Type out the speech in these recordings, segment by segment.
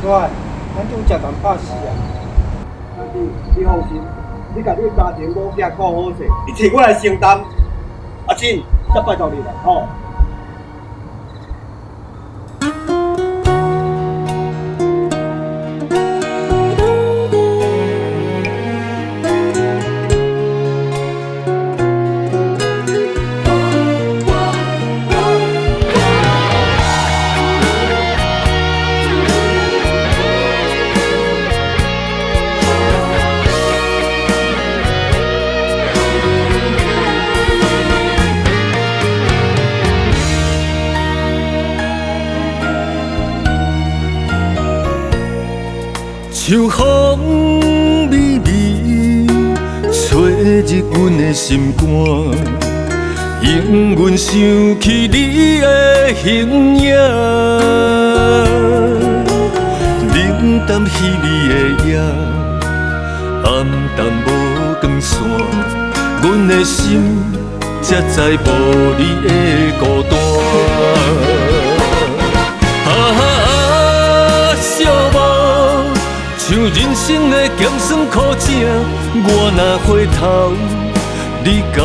乖，咱拄食淡饱死啊！阿弟，你放心，你甲你家庭某囝顾好势，你替我来承担。阿进，再拜托你了，吼。秋风微微，吹入阮的心肝，引阮想起你的形影。冷淡稀微的夜，暗淡无光线，阮的心才知无你的孤单。像人生的咸酸苦涩，我若回头，你敢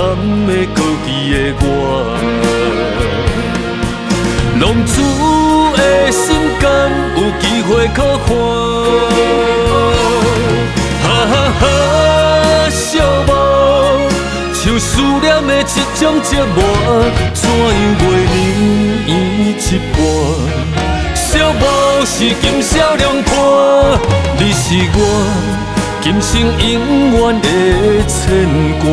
会搁记得我？浪子的心敢有机会可还？寂寞，像思念的一种折磨，怎样袂让伊一半？寂寞是今宵凉伴，你是我今生永远的牵挂。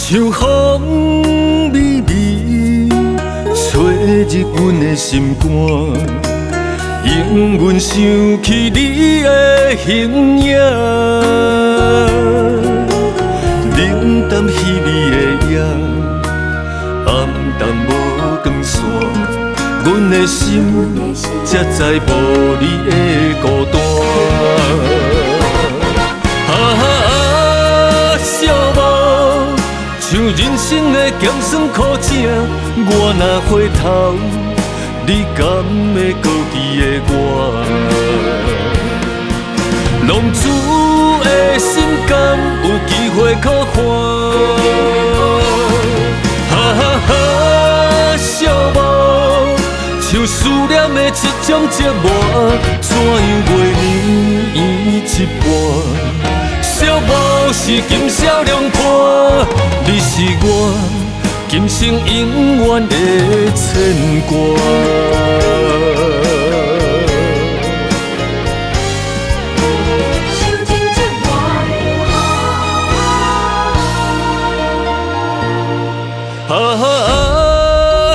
秋风微微，吹入阮的心肝，引阮想起你的形影。冷淡稀微的夜，暗淡无光线，阮的心才知无你的孤单。像人生的咸酸苦涩，我若回头，你敢会搁记得我？浪子的心敢有机会可还？寂寞，像思念的一种折磨，怎样袂让伊一半？寂寞是今宵凉伴，你是我今生永远的牵挂。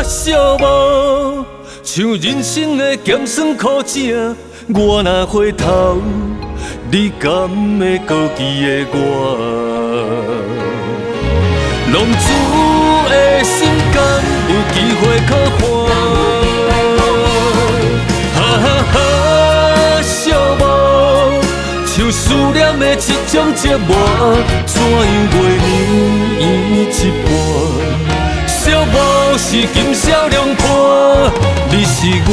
寂寞，像人生的咸酸苦涩，我若回头，你敢会搁记得我？浪子的心敢有机会可还？寂寞，像思念的一种折磨，怎样袂让伊一半？寂寞是今宵凉伴，你是我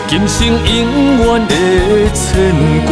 今生永远的牵挂。